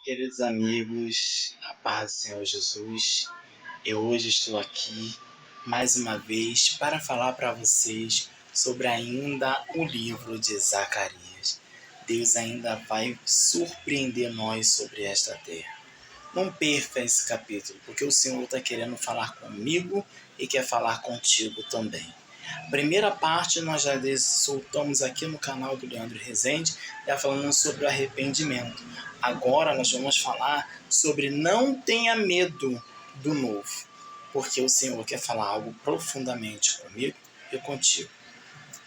Queridos amigos, a paz do Senhor Jesus, eu hoje estou aqui mais uma vez para falar para vocês sobre ainda o livro de Zacarias. Deus ainda vai surpreender nós sobre esta terra. Não perca esse capítulo, porque o Senhor está querendo falar comigo e quer falar contigo também. A primeira parte nós já soltamos aqui no canal do Leandro Rezende, já falando sobre o arrependimento. Agora nós vamos falar sobre não tenha medo do novo, porque o Senhor quer falar algo profundamente comigo e contigo.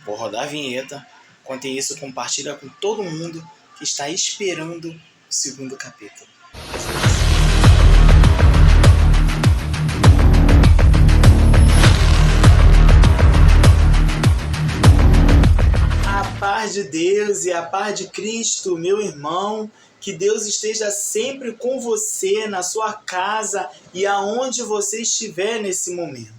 Vou rodar a vinheta, enquanto isso compartilha com todo mundo que está esperando o segundo capítulo. A paz de Deus e a paz de Cristo, meu irmão, que Deus esteja sempre com você, na sua casa e aonde você estiver nesse momento.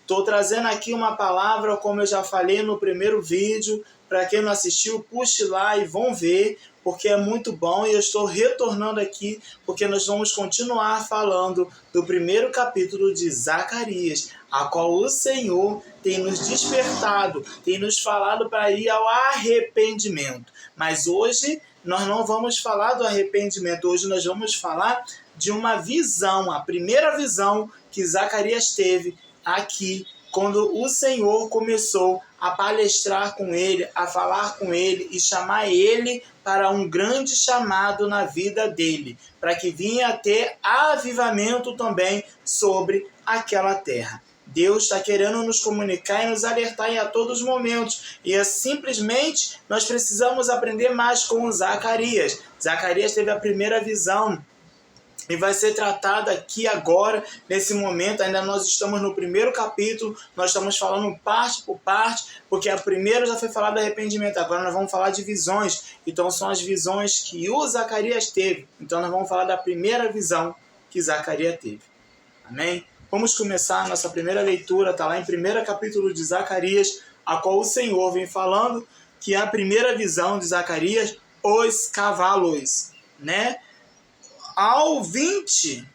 Estou trazendo aqui uma palavra, como eu já falei no primeiro vídeo, para quem não assistiu, puxe lá e vão ver, porque é muito bom, e eu estou retornando aqui, porque nós vamos continuar falando do primeiro capítulo de Zacarias, a qual o Senhor tem nos despertado, tem nos falado para ir ao arrependimento. Mas hoje nós não vamos falar do arrependimento, hoje nós vamos falar de uma visão, a primeira visão que Zacarias teve aqui, quando o Senhor começou a palestrar com ele, a falar com ele e chamar ele para um grande chamado na vida dele, para que vinha ter avivamento também sobre aquela terra. Deus está querendo nos comunicar e nos alertar a todos os momentos. E simplesmente nós precisamos aprender mais com Zacarias. Zacarias teve a primeira visão e vai ser tratado aqui agora, nesse momento. Ainda nós estamos no primeiro capítulo, nós estamos falando parte por parte, porque a primeira já foi falado de arrependimento, agora nós vamos falar de visões. Então são as visões que o Zacarias teve. Então nós vamos falar da primeira visão que Zacarias teve. Amém? Vamos começar a nossa primeira leitura, está lá em primeiro capítulo de Zacarias, a qual o Senhor vem falando que a primeira visão de Zacarias, os cavalos, né? Ao 20,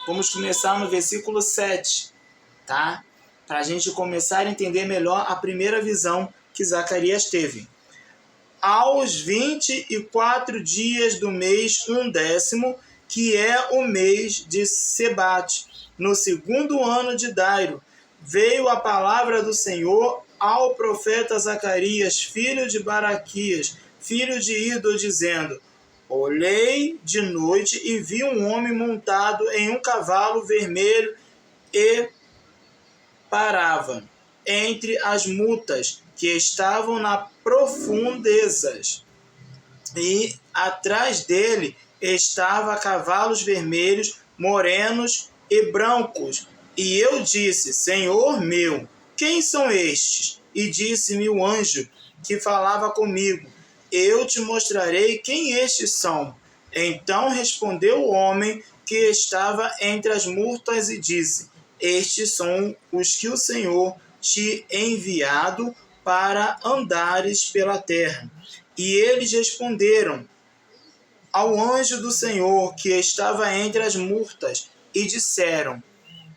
vamos começar no versículo 7, tá? Para a gente começar a entender melhor a primeira visão que Zacarias teve. Aos 24 dias do mês 11º, que é o mês de Sebate, no segundo ano de Dairo, veio a palavra do Senhor ao profeta Zacarias, filho de Baraquias, filho de Ido, dizendo: olhei de noite e vi um homem montado em um cavalo vermelho e parava entre as mutas que estavam nas profundezas. E atrás dele estavam cavalos vermelhos, morenos e brancos. E eu disse: Senhor meu, quem são estes? E disse-me o anjo que falava comigo: eu te mostrarei quem estes são. Então respondeu o homem que estava entre as murtas e disse: estes são os que o Senhor te enviado para andares pela terra. E eles responderam ao anjo do Senhor que estava entre as murtas e disseram: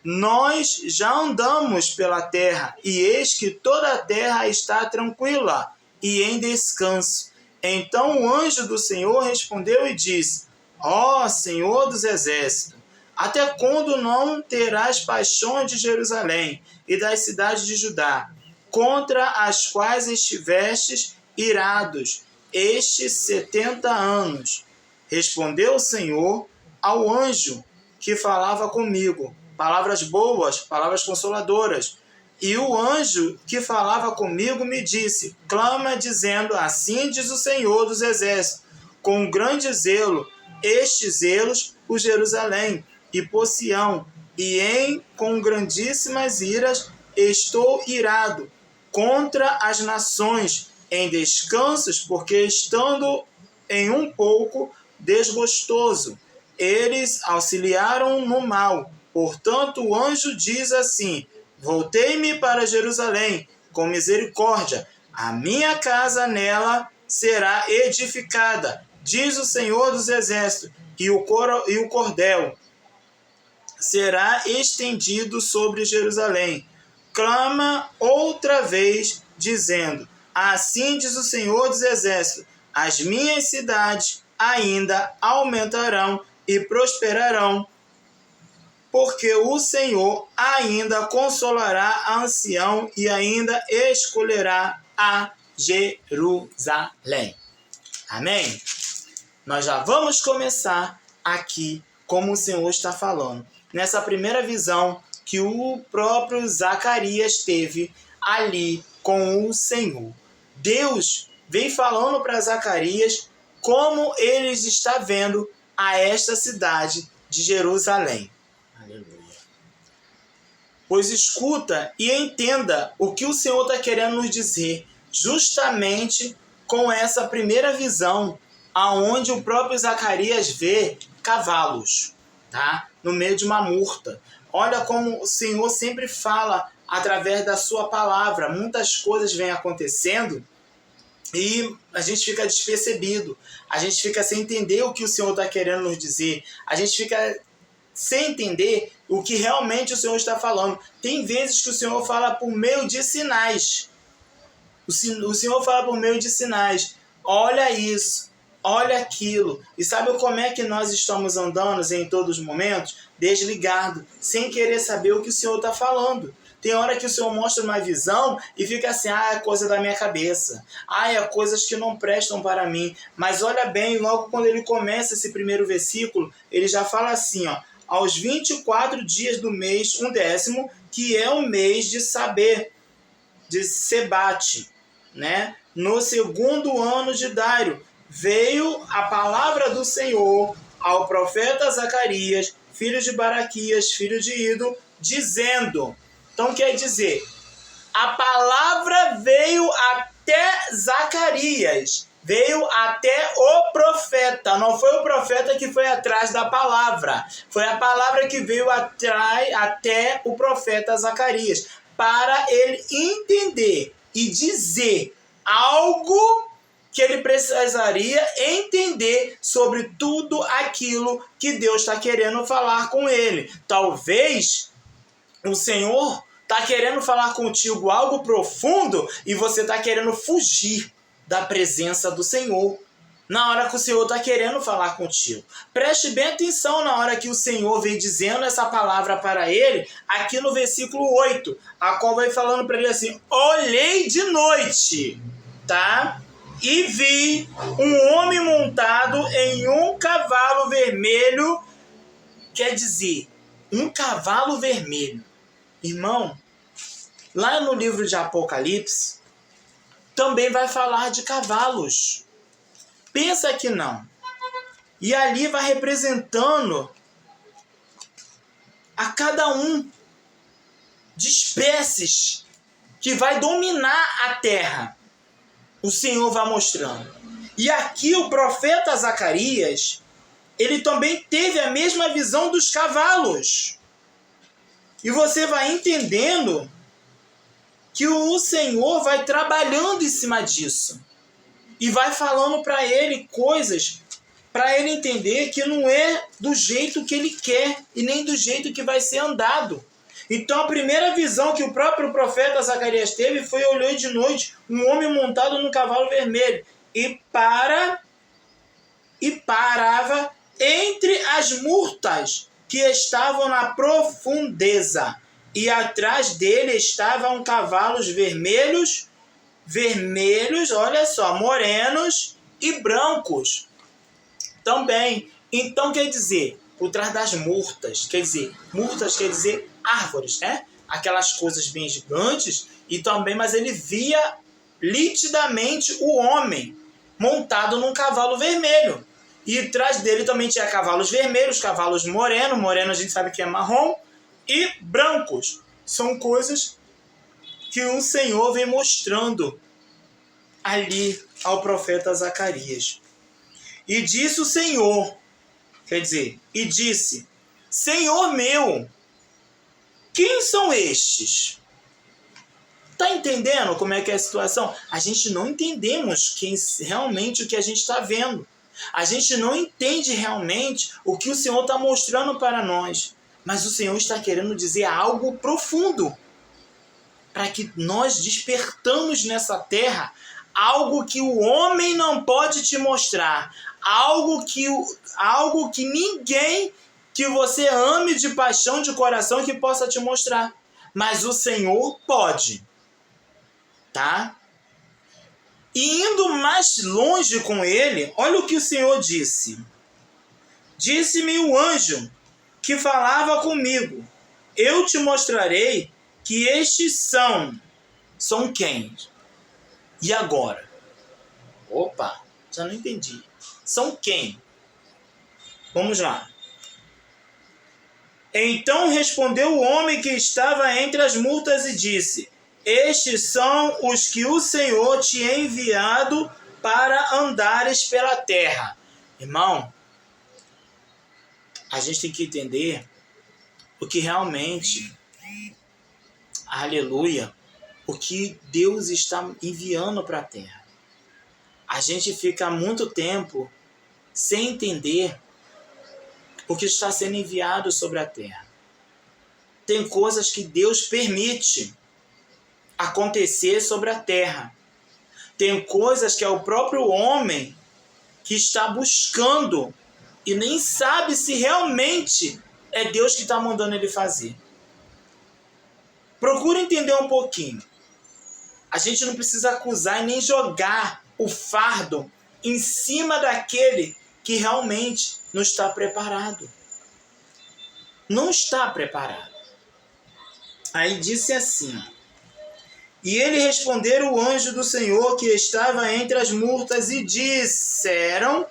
nós já andamos pela terra, e eis que toda a terra está tranquila e em descanso. Então o anjo do Senhor respondeu e disse: ó Senhor dos exércitos, até quando não terás paixões de Jerusalém e das cidades de Judá, contra as quais estivestes irados estes 70 anos? Respondeu o Senhor ao anjo que falava comigo, palavras boas, palavras consoladoras. E o anjo que falava comigo me disse: clama dizendo, assim diz o Senhor dos exércitos, com grande zelo, estes zelos por Jerusalém e por Sião, e com grandíssimas iras estou irado contra as nações, em descansos, porque estando em um pouco desgostoso, eles auxiliaram no mal. Portanto, o anjo diz assim: voltei-me para Jerusalém com misericórdia, a minha casa nela será edificada, diz o Senhor dos Exércitos, e o cordel será estendido sobre Jerusalém. Clama outra vez, dizendo: assim diz o Senhor dos Exércitos, as minhas cidades ainda aumentarão e prosperarão, porque o Senhor ainda consolará a ancião e ainda escolherá a Jerusalém. Amém? Nós já vamos começar aqui como o Senhor está falando. Nessa primeira visão que o próprio Zacarias teve ali com o Senhor. Deus vem falando para Zacarias como ele está vendo a esta cidade de Jerusalém. Aleluia. Pois escuta e entenda o que o Senhor está querendo nos dizer, justamente com essa primeira visão, aonde o próprio Zacarias vê cavalos, tá? No meio de uma murta. Olha como o Senhor sempre fala através da sua palavra. Muitas coisas vêm acontecendo e a gente fica despercebido. A gente fica sem entender o que o Senhor está querendo nos dizer. A gente fica sem entender o que realmente o Senhor está falando. Tem vezes que o Senhor fala por meio de sinais. O Senhor fala por meio de sinais. Olha isso. Olha aquilo. E sabe como é que nós estamos andando em todos os momentos? Desligado, sem querer saber o que o Senhor está falando. Tem hora que o Senhor mostra uma visão e fica assim, é coisa da minha cabeça. É coisas que não prestam para mim. Mas olha bem, logo quando ele começa esse primeiro versículo, ele já fala assim, aos 24 dias do mês, 1/10, que é o mês de saber, de Sebate, né? No segundo ano de Dário, veio a palavra do Senhor ao profeta Zacarias, filho de Baraquias, filho de Ido, dizendo. Então quer dizer, a palavra veio até Zacarias, veio até o profeta. Não foi o profeta que foi atrás da palavra, foi a palavra que veio até o profeta Zacarias, para ele entender e dizer algo que ele precisaria entender sobre tudo aquilo que Deus está querendo falar com ele. Talvez o Senhor está querendo falar contigo algo profundo e você está querendo fugir da presença do Senhor na hora que o Senhor está querendo falar contigo. Preste bem atenção na hora que o Senhor vem dizendo essa palavra para ele, aqui no versículo 8, a qual vai falando para ele assim: olhei de noite, tá? E vi um homem montado em um cavalo vermelho. Quer dizer, um cavalo vermelho. Irmão, lá no livro de Apocalipse, também vai falar de cavalos. Pensa que não. E ali vai representando a cada um de espécies que vai dominar a terra. O Senhor vai mostrando. E aqui o profeta Zacarias, ele também teve a mesma visão dos cavalos. E você vai entendendo que o Senhor vai trabalhando em cima disso. E vai falando para ele coisas, para ele entender que não é do jeito que ele quer e nem do jeito que vai ser andado. Então a primeira visão que o próprio profeta Zacarias teve foi: olhou de noite um homem montado num cavalo vermelho e parava entre as murtas que estavam na profundeza, e atrás dele estavam cavalos vermelhos, olha só, morenos e brancos também. Então quer dizer, por trás das murtas quer dizer árvores, né? Aquelas coisas bem gigantes, e também, mas ele via nitidamente o homem montado num cavalo vermelho. E atrás dele também tinha cavalos vermelhos, cavalos moreno a gente sabe que é marrom, e brancos. São coisas que o Senhor vem mostrando ali ao profeta Zacarias. E disse o Senhor, e disse: Senhor meu, quem são estes? Está entendendo como é que é a situação? A gente não entendemos realmente o que a gente está vendo. A gente não entende realmente o que o Senhor está mostrando para nós. Mas o Senhor está querendo dizer algo profundo. Para que nós despertamos nessa terra algo que o homem não pode te mostrar. Algo que ninguém que você ame de paixão, de coração, que possa te mostrar. Mas o Senhor pode. Tá? E indo mais longe com ele, olha o que o Senhor disse. Disse-me o anjo que falava comigo. Eu te mostrarei que estes são quem? E agora? Opa, já não entendi. São quem? Vamos lá. Então respondeu o homem que estava entre as murtas e disse: estes são os que o Senhor te ha enviado para andares pela terra. Irmão, a gente tem que entender o que realmente, aleluia, o que Deus está enviando para a terra. A gente fica muito tempo sem entender o que está sendo enviado sobre a terra. Tem coisas que Deus permite acontecer sobre a terra. Tem coisas que é o próprio homem que está buscando e nem sabe se realmente é Deus que está mandando ele fazer. Procura entender um pouquinho. A gente não precisa acusar e nem jogar o fardo em cima daquele que realmente não está preparado. Não está preparado. Aí disse assim: e ele respondeu o anjo do Senhor que estava entre as murtas e disseram: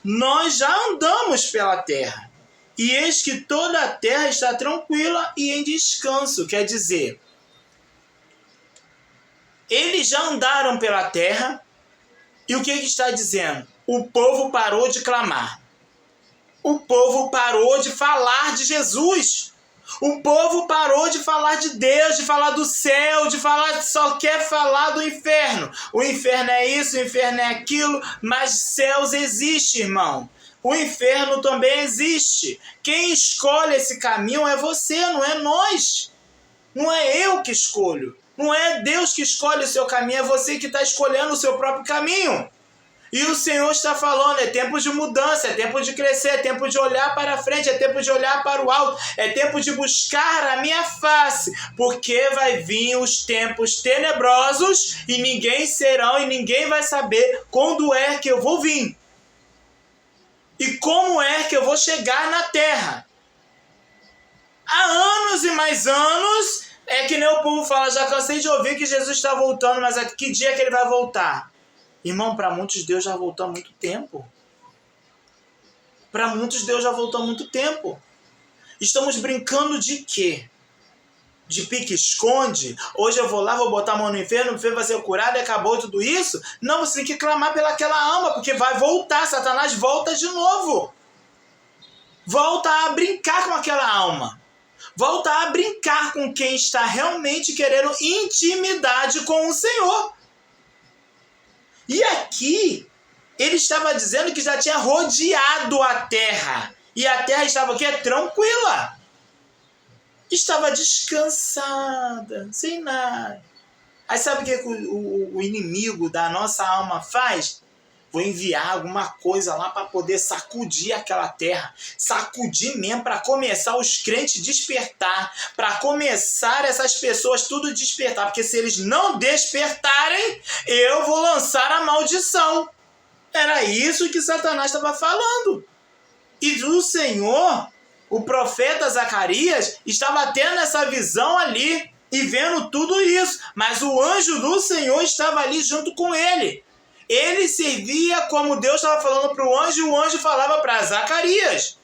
nós já andamos pela terra, e eis que toda a terra está tranquila e em descanso. Quer dizer, eles já andaram pela terra, e o que está dizendo? O povo parou de clamar. O povo parou de falar de Jesus. O povo parou de falar de Deus, de falar do céu, de falar, só quer falar do inferno. O inferno é isso, o inferno é aquilo, mas céus existe, irmão. O inferno também existe. Quem escolhe esse caminho é você, não é nós. Não é eu que escolho. Não é Deus que escolhe o seu caminho, é você que está escolhendo o seu próprio caminho. E o Senhor está falando, é tempo de mudança, é tempo de crescer, é tempo de olhar para frente, é tempo de olhar para o alto, é tempo de buscar a minha face, porque vai vir os tempos tenebrosos e ninguém vai saber quando é que eu vou vir. E como é que eu vou chegar na terra. Há anos e mais anos, é que nem o povo fala, já cansei de ouvir que Jesus está voltando, mas que dia que ele vai voltar? Irmão, para muitos Deus já voltou há muito tempo. Para muitos Deus já voltou há muito tempo. Estamos brincando de quê? De pique-esconde? Hoje eu vou lá, vou botar a mão no inferno, o inferno vai ser curado e acabou tudo isso? Não, você tem que clamar pelaquela alma, porque vai voltar, Satanás volta de novo. Volta a brincar com aquela alma. Volta a brincar com quem está realmente querendo intimidade com o Senhor. E aqui, ele estava dizendo que já tinha rodeado a terra. E a terra estava o quê? Tranquila. Estava descansada, sem nada. Aí sabe o que o inimigo da nossa alma faz? Vou enviar alguma coisa lá para poder sacudir aquela terra. Sacudir mesmo, para começar os crentes despertar. Para começar essas pessoas tudo despertar. Porque se eles não despertarem, eu vou lançar a maldição. Era isso que Satanás estava falando. E o Senhor, o profeta Zacarias, estava tendo essa visão ali e vendo tudo isso. Mas o anjo do Senhor estava ali junto com ele. Ele servia como Deus estava falando para o anjo, e o anjo falava para Zacarias.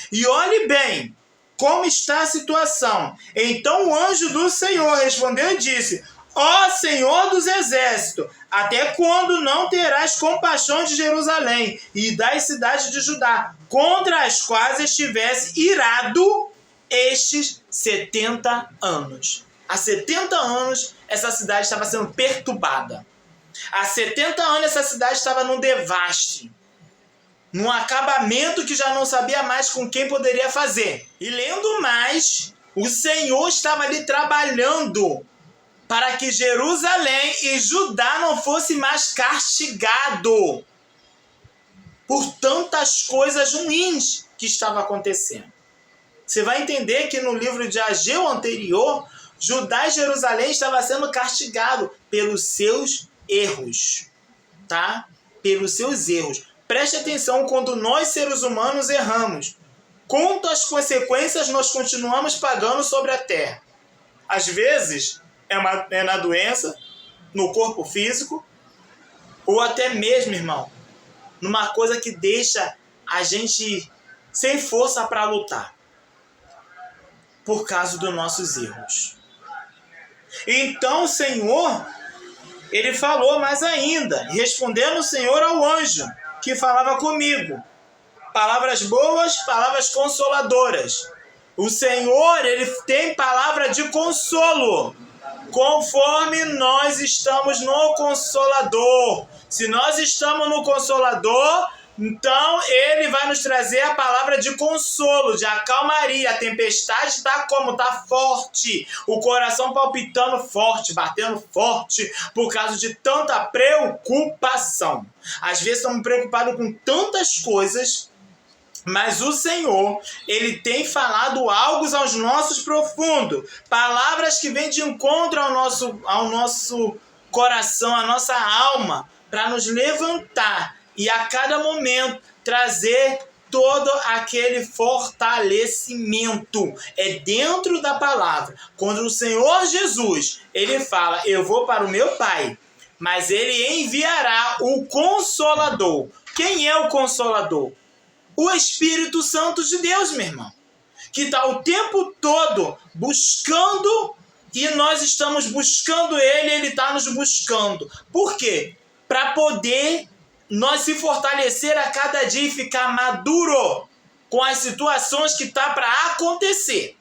E olhe bem como está a situação. Então o anjo do Senhor respondeu e disse: ó Senhor dos exércitos, até quando não terás compaixão de Jerusalém e das cidades de Judá, contra as quais estivesse irado estes 70 anos? Há 70 anos essa cidade estava sendo perturbada. Há 70 anos essa cidade estava num devaste. num acabamento que já não sabia mais com quem poderia fazer. E lendo mais, o Senhor estava ali trabalhando para que Jerusalém e Judá não fosse mais castigado por tantas coisas ruins que estavam acontecendo. Você vai entender que no livro de Ageu anterior, Judá e Jerusalém estavam sendo castigados pelos seus erros, tá? Pelos seus erros. Preste atenção quando nós, seres humanos, erramos. Quantas consequências nós continuamos pagando sobre a terra? Às vezes, é na doença, no corpo físico, ou até mesmo, irmão, numa coisa que deixa a gente sem força para lutar, por causa dos nossos erros. Então o Senhor, ele falou mais ainda, respondendo o Senhor ao anjo que falava comigo. Palavras boas, palavras consoladoras. O Senhor, ele tem palavra de consolo, conforme nós estamos no Consolador. Se nós estamos no Consolador, então ele vai nos trazer a palavra de consolo, de acalmaria. A tempestade está como? Está forte. O coração palpitando forte, batendo forte, por causa de tanta preocupação. Às vezes estamos preocupados com tantas coisas, mas o Senhor, ele tem falado algo aos nossos profundos. Palavras que vêm de encontro ao nosso coração, à nossa alma, para nos levantar e a cada momento trazer todo aquele fortalecimento. É dentro da palavra. Quando o Senhor Jesus, ele fala, eu vou para o meu Pai, mas ele enviará o Consolador. Quem é o Consolador? O Espírito Santo de Deus, meu irmão, que está o tempo todo buscando, e nós estamos buscando ele está nos buscando. Por quê? Para poder nós se fortalecer a cada dia e ficar maduro com as situações que tá para acontecer.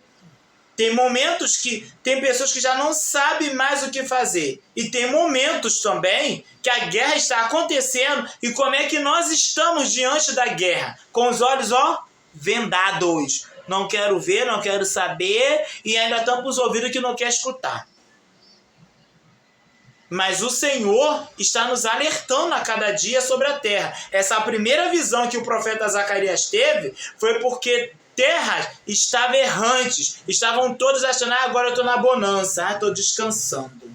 Tem momentos que tem pessoas que já não sabem mais o que fazer. E tem momentos também que a guerra está acontecendo. E como é que nós estamos diante da guerra? Com os olhos, vendados. Não quero ver, não quero saber. E ainda tampamos os ouvidos que não quer escutar. Mas o Senhor está nos alertando a cada dia sobre a terra. Essa primeira visão que o profeta Zacarias teve foi porque terras estavam errantes, estavam todos achando, agora eu estou na bonança, estou descansando.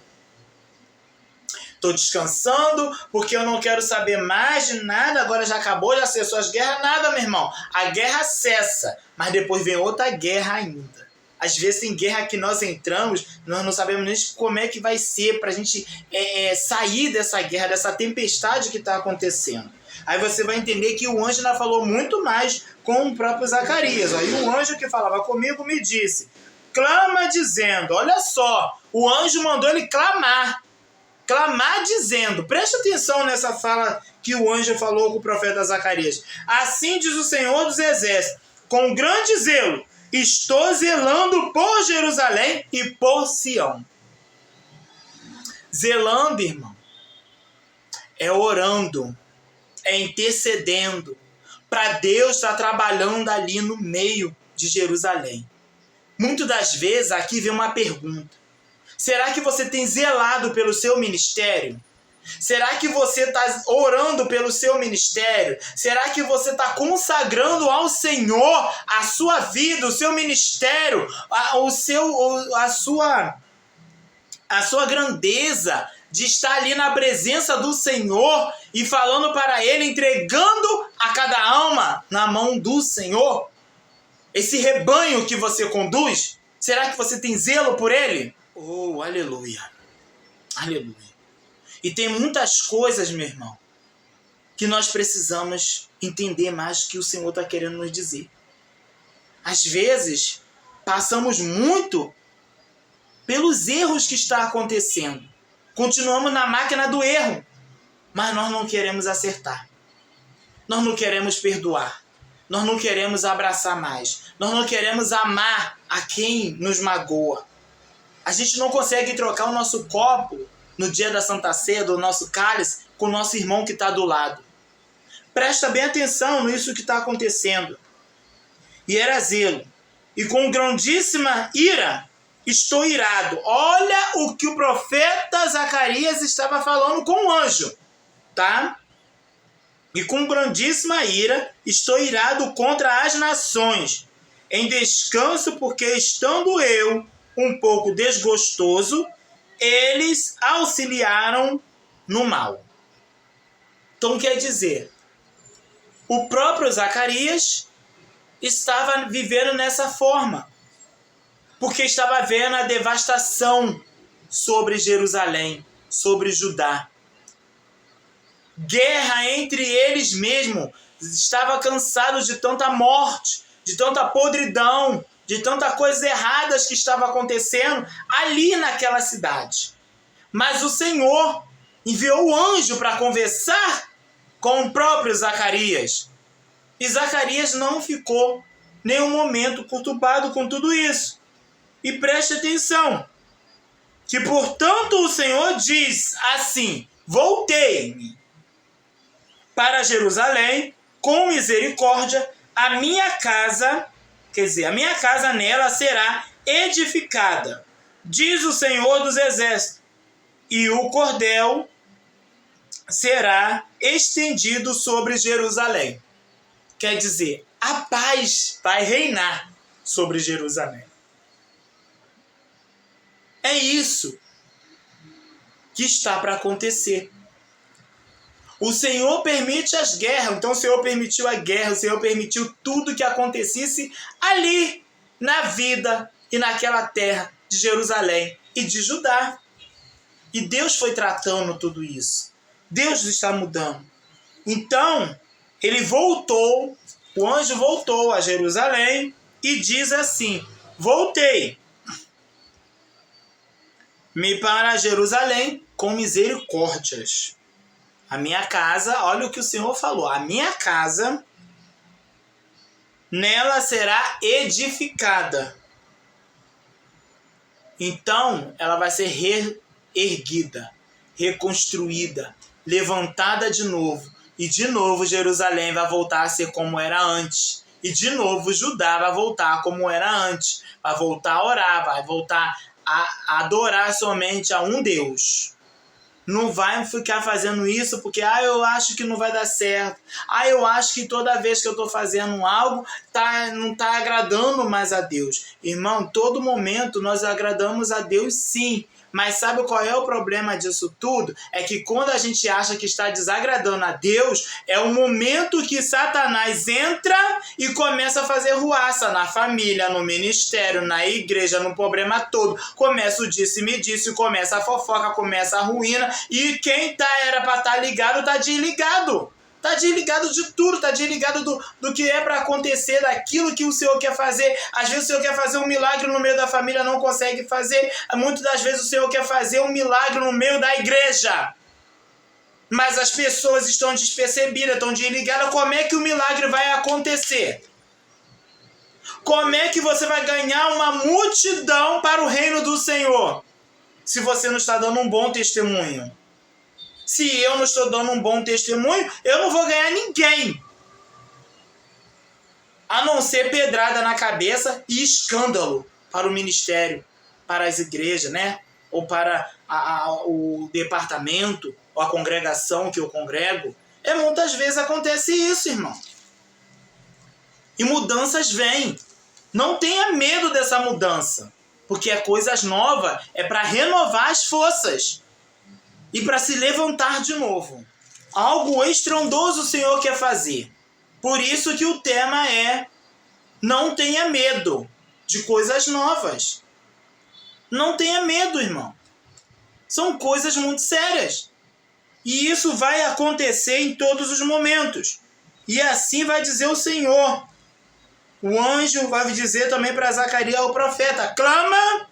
Estou descansando porque eu não quero saber mais de nada, agora já acabou, já cessou as guerras, nada, meu irmão. A guerra cessa, mas depois vem outra guerra ainda. Às vezes tem guerra que nós entramos, nós não sabemos nem como é que vai ser para a gente sair dessa guerra, dessa tempestade que está acontecendo. Aí você vai entender que o anjo ainda falou muito mais com o próprio Zacarias. Aí o anjo que falava comigo me disse, clama dizendo, olha só, o anjo mandou ele clamar dizendo, preste atenção nessa fala que o anjo falou com o profeta Zacarias. Assim diz o Senhor dos Exércitos, com grande zelo, estou zelando por Jerusalém e por Sião. Zelando, irmão, é orando, é intercedendo, para Deus estar trabalhando ali no meio de Jerusalém. Muitas das vezes aqui vem uma pergunta. Será que você tem zelado pelo seu ministério? Será que você está orando pelo seu ministério? Será que você está consagrando ao Senhor a sua vida, o seu ministério, a sua grandeza de estar ali na presença do Senhor e falando para Ele, entregando a cada alma na mão do Senhor? Esse rebanho que você conduz, será que você tem zelo por Ele? Oh, aleluia, aleluia. E tem muitas coisas, meu irmão, que nós precisamos entender mais que o Senhor está querendo nos dizer. Às vezes, passamos muito pelos erros que estão acontecendo. Continuamos na máquina do erro, mas nós não queremos acertar. Nós não queremos perdoar. Nós não queremos abraçar mais. Nós não queremos amar a quem nos magoa. A gente não consegue trocar o nosso copo no dia da Santa Ceia, do nosso cálice, com o nosso irmão que está do lado. Presta bem atenção nisso que está acontecendo. E era zelo. E com grandíssima ira, estou irado. Olha o que o profeta Zacarias estava falando com o anjo, tá? E com grandíssima ira, estou irado contra as nações, em descanso, porque estando eu um pouco desgostoso, eles auxiliaram no mal. Então quer dizer, o próprio Zacarias estava vivendo nessa forma, porque estava vendo a devastação sobre Jerusalém, sobre Judá. Guerra entre eles mesmos. Estava cansado de tanta morte, de tanta podridão, de tanta coisas erradas que estava acontecendo ali naquela cidade. Mas o Senhor enviou o anjo para conversar com o próprio Zacarias. E Zacarias não ficou nenhum momento perturbado com tudo isso. E preste atenção, que portanto o Senhor diz assim: voltei-me para Jerusalém com misericórdia, a minha casa, quer dizer, a minha casa nela será edificada, diz o Senhor dos Exércitos, e o cordel será estendido sobre Jerusalém. Quer dizer, a paz vai reinar sobre Jerusalém. É isso que está para acontecer. O Senhor permite as guerras, então o Senhor permitiu a guerra, o Senhor permitiu tudo que acontecesse ali, na vida e naquela terra de Jerusalém e de Judá. E Deus foi tratando tudo isso. Deus está mudando. Então, ele voltou, o anjo voltou a Jerusalém e diz assim: voltei-me para Jerusalém com misericórdias. A minha casa, olha o que o Senhor falou, a minha casa, nela será edificada. Então, ela vai ser reerguida, reconstruída, levantada de novo. E de novo Jerusalém vai voltar a ser como era antes. E de novo Judá vai voltar como era antes. Vai voltar a orar, vai voltar a adorar somente a um Deus. Não vai ficar fazendo isso porque eu acho que não vai dar certo. Eu acho que toda vez que eu estou fazendo algo, não está agradando mais a Deus. Irmão, todo momento nós agradamos a Deus sim. Mas sabe qual é o problema disso tudo? É que quando a gente acha que está desagradando a Deus, é o momento que Satanás entra e começa a fazer ruaça na família, no ministério, na igreja, no problema todo. Começa o disse-me-disse, começa a fofoca, começa a ruína. E quem era para estar ligado, está desligado. Está desligado de tudo, está desligado do que é para acontecer, daquilo que o Senhor quer fazer. Às vezes o Senhor quer fazer um milagre no meio da família, não consegue fazer. Muitas das vezes o Senhor quer fazer um milagre no meio da igreja. Mas as pessoas estão despercebidas, estão desligadas. Como é que o milagre vai acontecer? Como é que você vai ganhar uma multidão para o reino do Senhor, se você não está dando um bom testemunho? Se eu não estou dando um bom testemunho, eu não vou ganhar ninguém. A não ser pedrada na cabeça e escândalo para o ministério, para as igrejas, né? Ou para o departamento, ou a congregação que eu congrego. Muitas vezes acontece isso, irmão. E mudanças vêm. Não tenha medo dessa mudança, porque é coisas novas, é para renovar as forças. E para se levantar de novo. Algo estrondoso o Senhor quer fazer. Por isso que o tema é: não tenha medo de coisas novas. Não tenha medo, irmão. São coisas muito sérias. E isso vai acontecer em todos os momentos. E assim vai dizer o Senhor. O anjo vai dizer também para Zacarias, o profeta: clama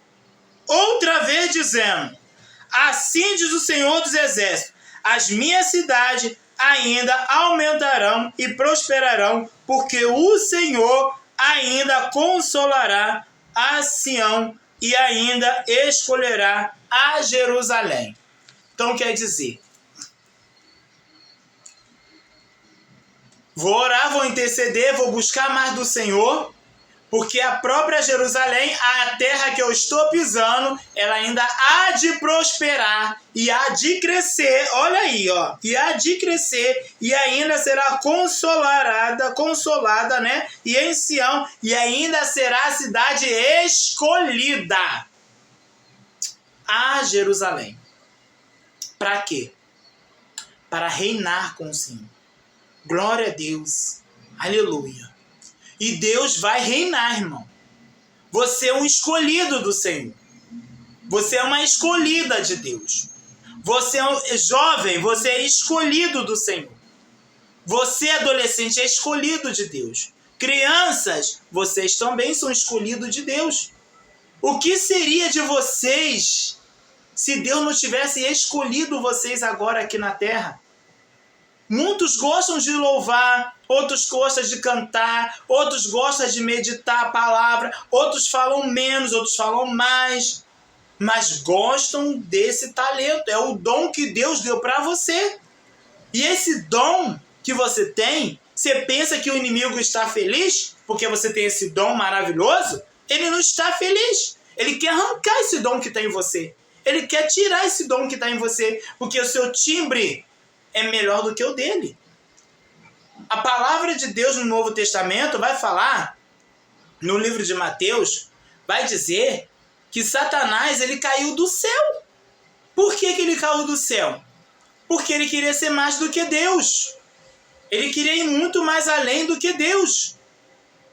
outra vez dizendo: assim diz o Senhor dos Exércitos, as minhas cidades ainda aumentarão e prosperarão, porque o Senhor ainda consolará a Sião e ainda escolherá a Jerusalém. Então quer dizer, Vou orar, vou interceder, vou buscar mais do Senhor, porque a própria Jerusalém, a terra que eu estou pisando, ela ainda há de prosperar e há de crescer. Olha aí, ó. E há de crescer e ainda será consolada, né? E em Sião, e ainda será a cidade escolhida. A Jerusalém. Para quê? Para reinar com o Senhor. Glória a Deus. Aleluia. E Deus vai reinar, irmão. Você é um escolhido do Senhor. Você é uma escolhida de Deus. Você é jovem, você é escolhido do Senhor. Você, adolescente, é escolhido de Deus. Crianças, vocês também são escolhidos de Deus. O que seria de vocês se Deus não tivesse escolhido vocês agora aqui na terra? Muitos gostam de louvar, outros gostam de cantar, outros gostam de meditar a palavra, outros falam menos, outros falam mais, mas gostam desse talento. É o dom que Deus deu para você. E esse dom que você tem, você pensa que o inimigo está feliz porque você tem esse dom maravilhoso? Ele não está feliz. Ele quer arrancar esse dom que está em você. Ele quer tirar esse dom que está em você, porque o seu timbre é melhor do que o dele. A palavra de Deus no Novo Testamento vai falar, no livro de Mateus, vai dizer que Satanás, ele caiu do céu. Por que ele caiu do céu? Porque ele queria ser mais do que Deus. Ele queria ir muito mais além do que Deus.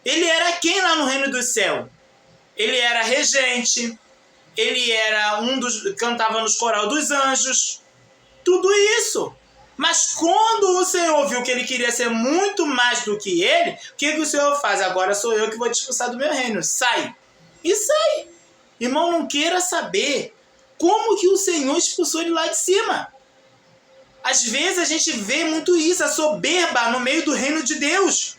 Ele era quem lá no reino do céu? Ele era regente, ele era cantava nos coral dos anjos, tudo isso. Mas quando o Senhor viu que ele queria ser muito mais do que ele, o que o Senhor faz? Agora sou eu que vou te expulsar do meu reino. Sai. E sai. Irmão, não queira saber como que o Senhor expulsou ele lá de cima. Às vezes a gente vê muito isso, a soberba no meio do reino de Deus.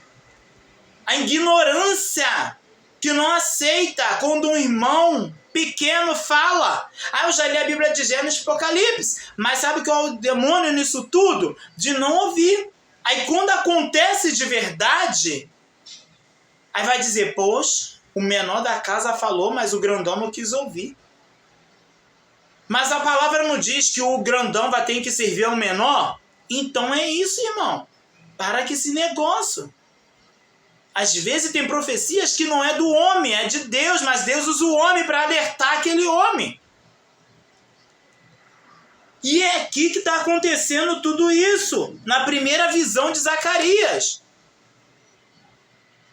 A ignorância que não aceita quando um irmão pequeno fala. Eu já li a Bíblia de Gênesis e Apocalipse, mas sabe qual é o demônio nisso tudo? De não ouvir. Aí quando acontece de verdade, aí vai dizer, poxa, o menor da casa falou, mas o grandão não quis ouvir. Mas a palavra não diz que o grandão vai ter que servir ao menor? Então é isso, irmão. Para com esse negócio. Às vezes tem profecias que não é do homem, é de Deus, mas Deus usa o homem para alertar aquele homem. E é aqui que está acontecendo tudo isso, na primeira visão de Zacarias.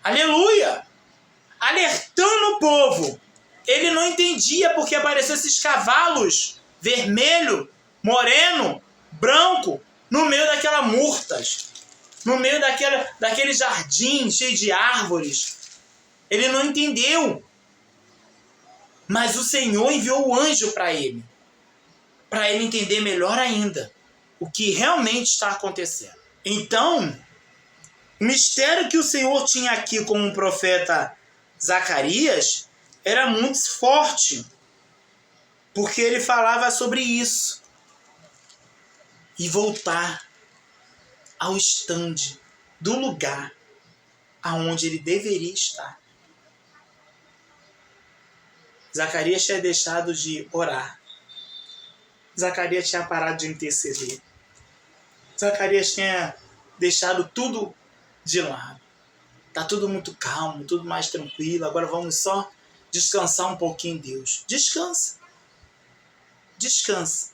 Aleluia! Alertando o povo. Ele não entendia porque apareceram esses cavalos vermelho, moreno, branco, no meio daquelas murtas. No meio daquele jardim cheio de árvores. Ele não entendeu. Mas o Senhor enviou o anjo para ele entender melhor ainda o que realmente está acontecendo. Então, o mistério que o Senhor tinha aqui com o profeta Zacarias era muito forte, porque ele falava sobre isso. E voltar ao estande do lugar aonde ele deveria estar. Zacarias tinha deixado de orar. Zacarias tinha parado de interceder. Zacarias tinha deixado tudo de lado. Tá tudo muito calmo, tudo mais tranquilo. Agora vamos só descansar um pouquinho em Deus. Descansa. Descansa.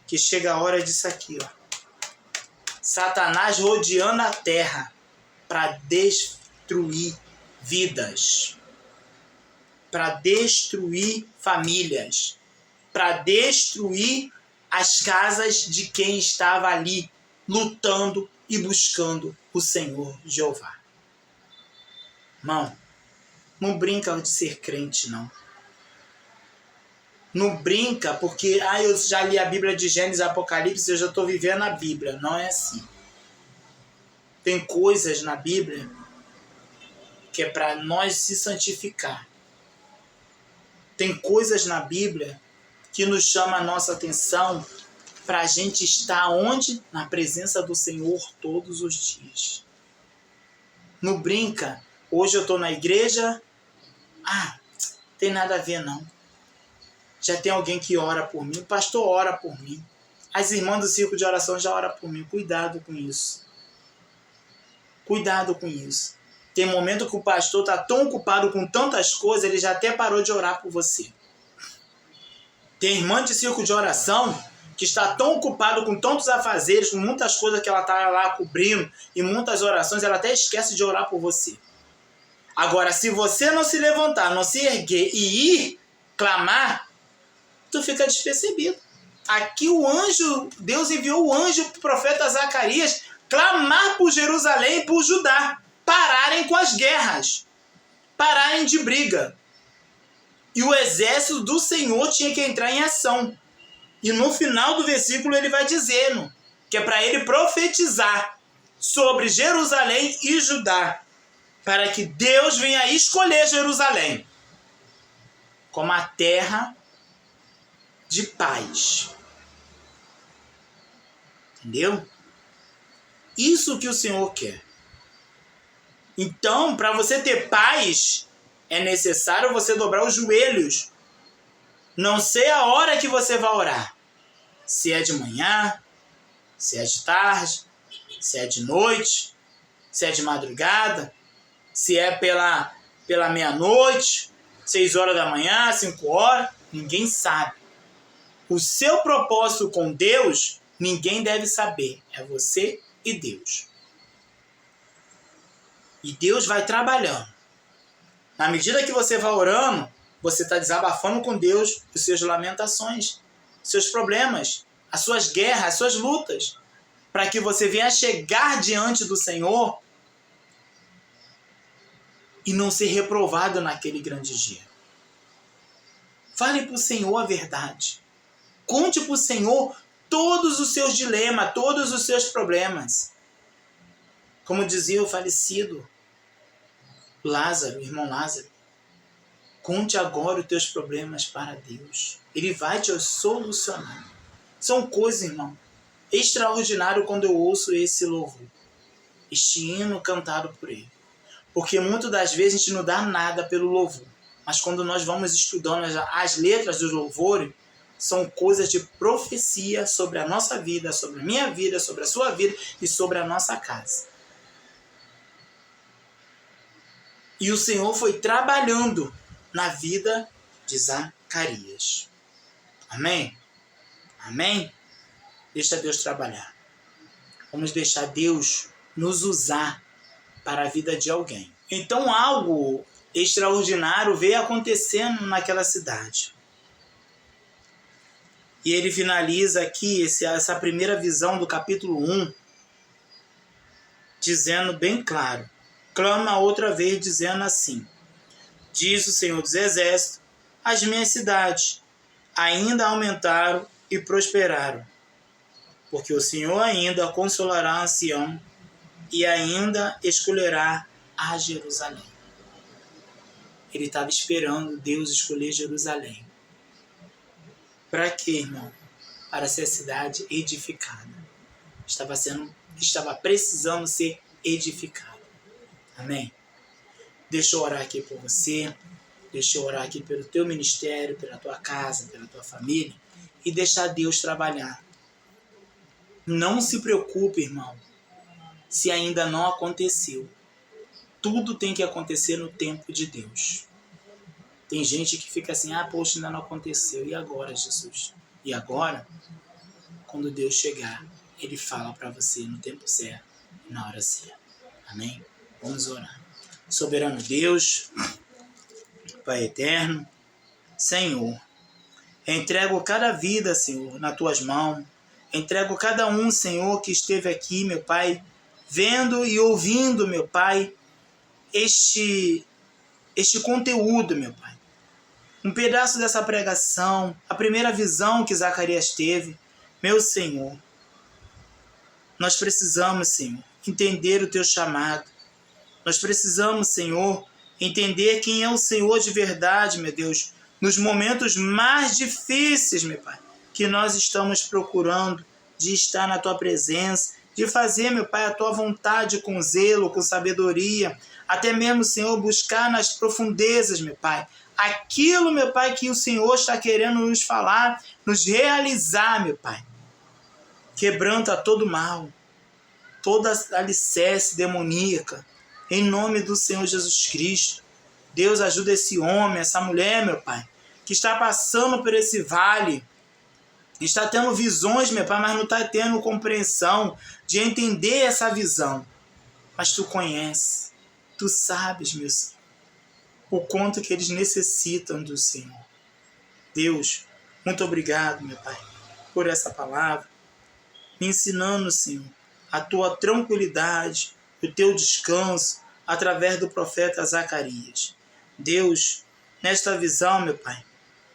Que chega a hora disso aqui, ó. Satanás rodeando a terra para destruir vidas, para destruir famílias, para destruir as casas de quem estava ali lutando e buscando o Senhor Jeová. Irmão, não brinca de ser crente, não. Não brinca porque eu já li a Bíblia de Gênesis e Apocalipse, eu já estou vivendo a Bíblia. Não é assim. Tem coisas na Bíblia que é para nós se santificar. Tem coisas na Bíblia que nos chama a nossa atenção para a gente estar onde? Na presença do Senhor todos os dias. Não brinca. Hoje eu estou na igreja. Tem nada a ver não. Já tem alguém que ora por mim. O pastor ora por mim. As irmãs do círculo de oração já oram por mim. Cuidado com isso. Cuidado com isso. Tem momento que o pastor está tão ocupado com tantas coisas, ele já até parou de orar por você. Tem irmã de círculo de oração que está tão ocupado com tantos afazeres, com muitas coisas que ela está lá cobrindo, e muitas orações, ela até esquece de orar por você. Agora, se você não se levantar, não se erguer e ir clamar, tu fica despercebido. Aqui Deus enviou o anjo para o profeta Zacarias clamar por Jerusalém e por Judá, pararem com as guerras, pararem de briga. E o exército do Senhor tinha que entrar em ação. E no final do versículo ele vai dizendo que é para ele profetizar sobre Jerusalém e Judá, para que Deus venha escolher Jerusalém como a terra de paz. Entendeu? Isso que o Senhor quer. Então, para você ter paz, é necessário você dobrar os joelhos. Não sei a hora que você vai orar. Se é de manhã, se é de tarde, se é de noite, se é de madrugada, se é pela meia-noite, 6 horas da manhã, 5 horas, ninguém sabe. O seu propósito com Deus, ninguém deve saber. É você e Deus. E Deus vai trabalhando. Na medida que você vai orando, você está desabafando com Deus as suas lamentações, seus problemas, as suas guerras, as suas lutas, para que você venha chegar diante do Senhor e não ser reprovado naquele grande dia. Fale para o Senhor a verdade. Conte para o Senhor todos os seus dilemas, todos os seus problemas. Como dizia o falecido Lázaro, o irmão Lázaro, conte agora os teus problemas para Deus. Ele vai te solucionar. São coisas, irmão, extraordinárias quando eu ouço esse louvor, este hino cantado por ele. Porque muitas das vezes a gente não dá nada pelo louvor. Mas quando nós vamos estudando as letras dos louvores, são coisas de profecia sobre a nossa vida, sobre a minha vida, sobre a sua vida e sobre a nossa casa. E o Senhor foi trabalhando na vida de Zacarias. Amém? Amém? Deixa Deus trabalhar. Vamos deixar Deus nos usar para a vida de alguém. Então algo extraordinário veio acontecendo naquela cidade. E ele finaliza aqui essa primeira visão do capítulo 1, dizendo bem claro. Clama outra vez, dizendo assim: diz o Senhor dos Exércitos, as minhas cidades ainda aumentaram e prosperaram, porque o Senhor ainda consolará a Sião e ainda escolherá a Jerusalém. Ele estava esperando Deus escolher Jerusalém. Para quê, irmão? Para ser a cidade edificada. Estava precisando ser edificada. Amém? Deixa eu orar aqui por você. Deixa eu orar aqui pelo teu ministério, pela tua casa, pela tua família. E deixar Deus trabalhar. Não se preocupe, irmão, se ainda não aconteceu. Tudo tem que acontecer no tempo de Deus. Tem gente que fica assim, poxa, ainda não aconteceu. E agora, Jesus? E agora, quando Deus chegar, Ele fala para você no tempo certo e na hora certa. Amém? Vamos orar. Soberano Deus, Pai eterno, Senhor, entrego cada vida, Senhor, nas Tuas mãos. Entrego cada um, Senhor, que esteve aqui, meu Pai, vendo e ouvindo, meu Pai, este conteúdo, meu Pai. Um pedaço dessa pregação, a primeira visão que Zacarias teve. Meu Senhor, nós precisamos, Senhor, entender o Teu chamado. Nós precisamos, Senhor, entender quem é o Senhor de verdade, meu Deus, nos momentos mais difíceis, meu Pai, que nós estamos procurando de estar na Tua presença, de fazer, meu Pai, a Tua vontade com zelo, com sabedoria, até mesmo, Senhor, buscar nas profundezas, meu Pai, aquilo, meu Pai, que o Senhor está querendo nos falar, nos realizar, meu Pai. Quebranta todo mal, toda alicerce demoníaca, em nome do Senhor Jesus Cristo. Deus, ajuda esse homem, essa mulher, meu Pai, que está passando por esse vale, está tendo visões, meu Pai, mas não está tendo compreensão de entender essa visão. Mas Tu conheces, Tu sabes, meu Senhor, o quanto que eles necessitam do Senhor. Deus, muito obrigado, meu Pai, por essa palavra, me ensinando, Senhor, a Tua tranquilidade, o Teu descanso, através do profeta Zacarias. Deus, nesta visão, meu Pai,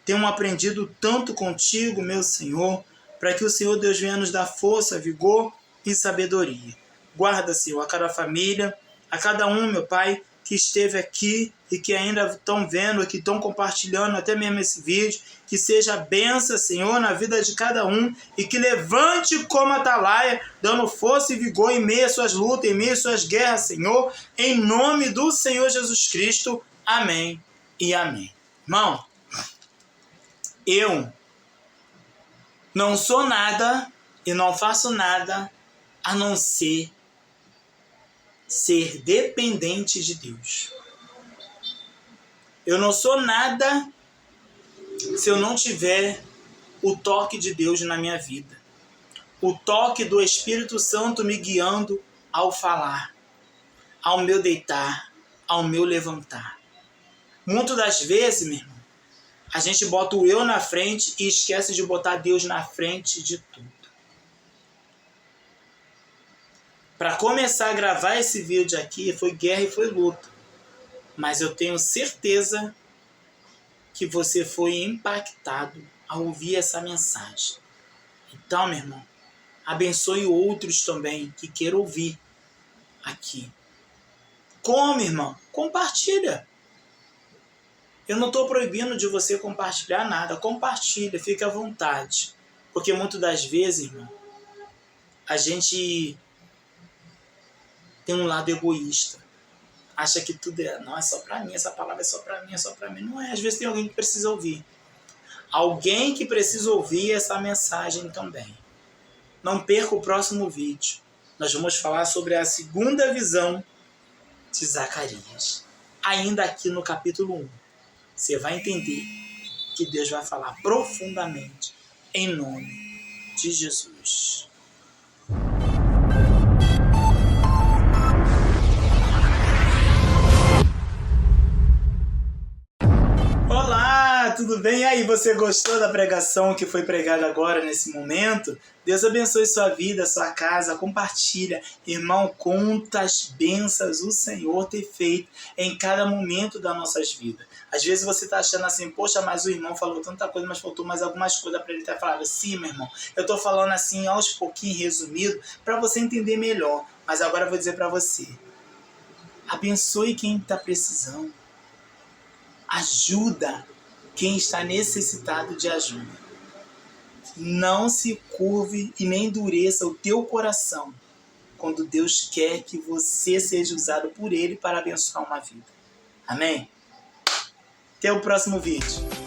tenho aprendido tanto contigo, meu Senhor, para que o Senhor Deus venha nos dar força, vigor e sabedoria. Guarda, Senhor, a cada família, a cada um, meu Pai, que esteve aqui e que ainda estão vendo, que estão compartilhando até mesmo esse vídeo, que seja bênção, Senhor, na vida de cada um e que levante como atalaia, dando força e vigor em meio às suas lutas, em meio às suas guerras, Senhor, em nome do Senhor Jesus Cristo. Amém e amém. Irmão, eu não sou nada e não faço nada a não ser dependente de Deus. Eu não sou nada se eu não tiver o toque de Deus na minha vida. O toque do Espírito Santo me guiando ao falar, ao meu deitar, ao meu levantar. Muitas das vezes, meu irmão, a gente bota o eu na frente e esquece de botar Deus na frente de tudo. Para começar a gravar esse vídeo aqui, foi guerra e foi luta. Mas eu tenho certeza que você foi impactado ao ouvir essa mensagem. Então, meu irmão, abençoe outros também que queiram ouvir aqui. Como, irmão? Compartilha. Eu não estou proibindo de você compartilhar nada. Compartilha, fique à vontade. Porque muitas das vezes, irmão, a gente tem um lado egoísta. Acha que tudo não, é só para mim, essa palavra é só para mim, é só para mim. Não é, às vezes tem alguém que precisa ouvir. Alguém que precisa ouvir essa mensagem também. Não perca o próximo vídeo. Nós vamos falar sobre a segunda visão de Zacarias. Ainda aqui no capítulo 1. Você vai entender que Deus vai falar profundamente em nome de Jesus. Olá, tudo bem? E aí, você gostou da pregação que foi pregada agora, nesse momento? Deus abençoe sua vida, sua casa, compartilha. Irmão, quantas bênçãos o Senhor tem feito em cada momento das nossas vidas. Às vezes você está achando assim, poxa, mas o irmão falou tanta coisa, mas faltou mais algumas coisas para ele ter falado. Sim, meu irmão, eu estou falando assim, aos pouquinhos, resumido, para você entender melhor. Mas agora eu vou dizer para você, abençoe quem está precisando. Ajuda quem está necessitado de ajuda. Não se curve e nem endureça o teu coração quando Deus quer que você seja usado por Ele para abençoar uma vida. Amém? Até o próximo vídeo.